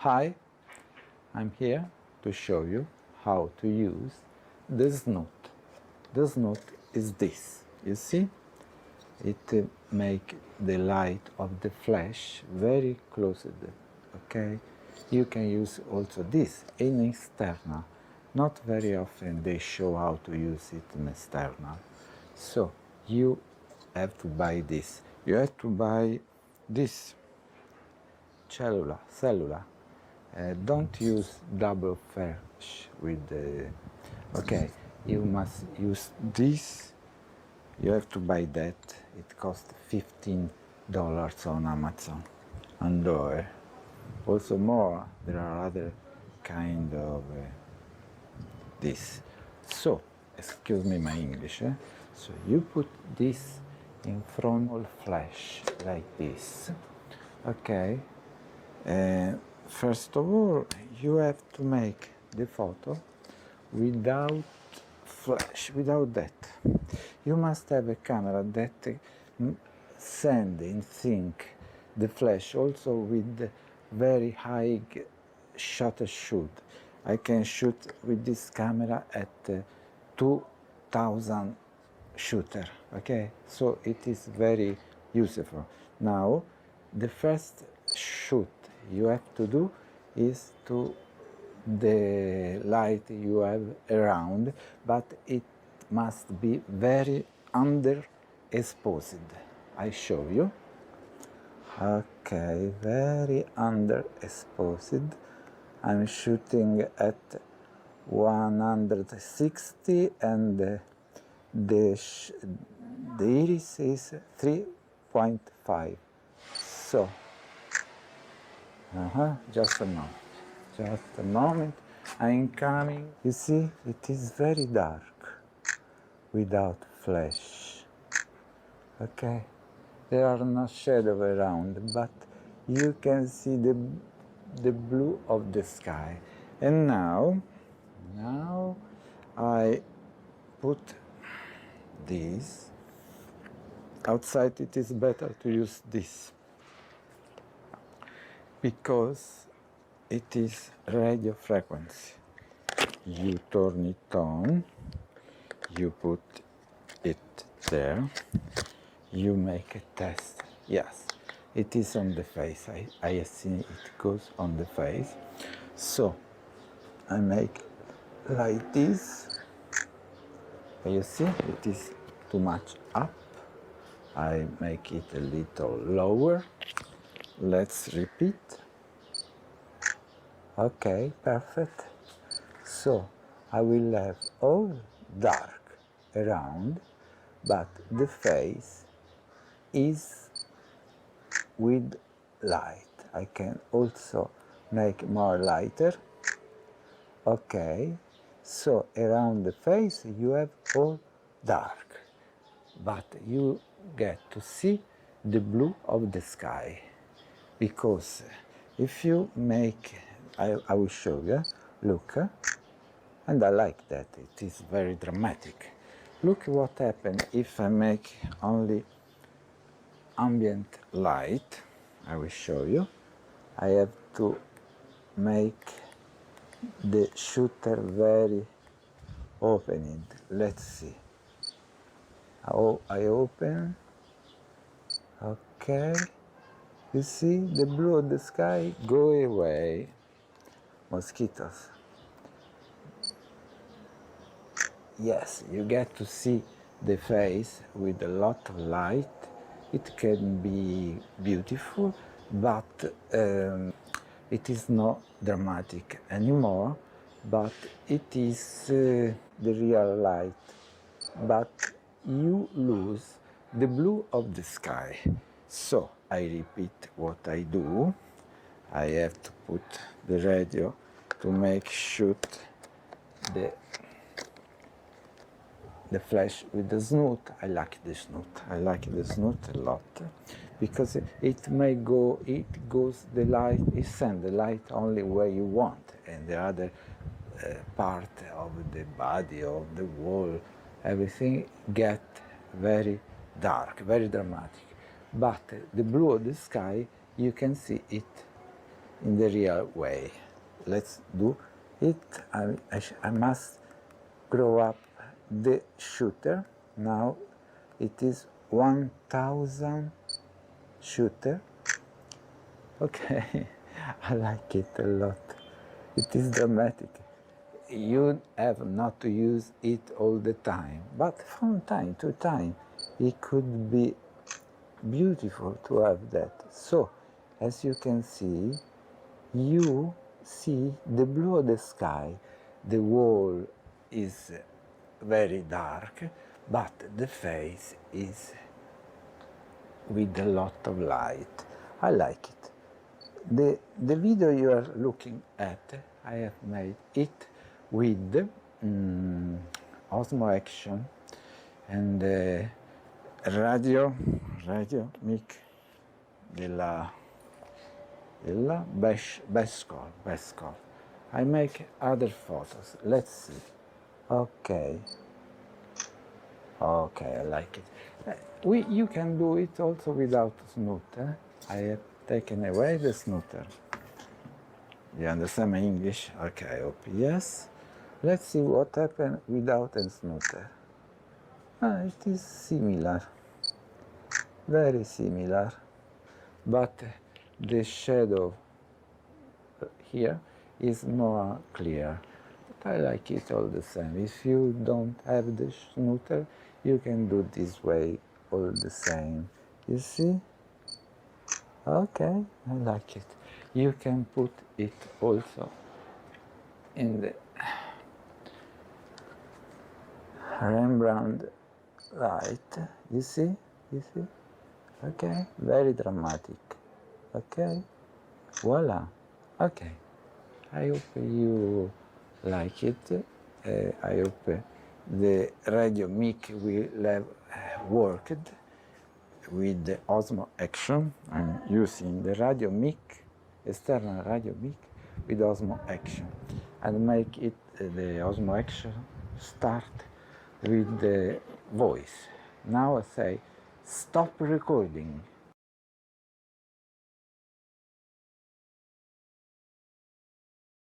Hi, I'm here to show you how to use the snoot. The snoot is this, you see? It make the light of the flash very close, okay? You can use also this in external. Not very often they show how to use it in external. So you have to buy this. You have to buy this cellular. Don't use double flash with the... Okay, you must use this. You have to buy that. It costs $15 on Amazon. And also more, there are other kind of this. So, excuse me my English. So you put this in front of flash like this. Okay. First of all, you have to make the photo without flash, without that. You must have a camera that send in sync the flash also with very high shutter shoot. I can shoot with this camera at 2000 shooter, okay? So it is very useful. Now, the first shoot you have to do is to the light you have around, but it must be very underexposed. I show you. Okay, very underexposed. I'm shooting at 160 and the iris is 3.5. So, just a moment. Just a moment. I'm coming. You see, it is very dark without flash. Okay, there are no shadow around, but you can see the blue of the sky. And now I put this. Outside it is better to use this because it is radio frequency. You turn it on, you put it there, you make a test. Yes, it is on the face. I see it goes on the face. So I make like this. You see, it is too much up. I make it a little lower. Let's repeat. Okay, perfect. So I will have all dark around, but the face is with light. I can also make more lighter. Okay, so around the face you have all dark, but you get to see the blue of the sky. Because if you make, I will show you, look, and I like that, it is very dramatic. Look what happens if I make only ambient light. I will show you. I have to make the shooter very opening. Let's see. Oh, I open. Okay. You see the blue of the sky go away. Mosquitoes. Yes, you get to see the face with a lot of light. It can be beautiful, but it is not dramatic anymore, but it is the real light. But you lose the blue of the sky. So I repeat what I do. I have to put the radio to make shoot the flash with the snoot. I like the snoot. I like the snoot a lot because it goes the light, it sends the light only where you want, and the other part of the body, of the wall, everything get very dark, very dramatic. But the blue of the sky, you can see it in the real way. Let's do it. I must grow up the shooter. Now it is 1000 shooter. Okay, I like it a lot. It is dramatic. You have not to use it all the time, but from time to time it could be beautiful to have that. So, as you can see, you see the blue of the sky. The wall is very dark, but the face is with a lot of light. I like it. The video you are looking at, I have made it with Osmo Action and radio mic della best call. I make other photos. Let's see. Okay, I like it. You can do it also without snoot. I have taken away the snooter. You understand my English? Okay, I hope yes. Let's see what happened without a snooter. It is similar, very similar, but the shadow here is more clear. But I like it all the same. If you don't have the snooter, you can do this way all the same. You see? Okay, I like it. You can put it also in the Rembrandt light. You see? Okay, very dramatic. Okay, voila. Okay, I hope you like it. I hope the radio mic will have worked with the Osmo Action. I'm using the radio mic, external radio mic with Osmo Action, and make it the Osmo Action start with the voice. Now I say stop recording.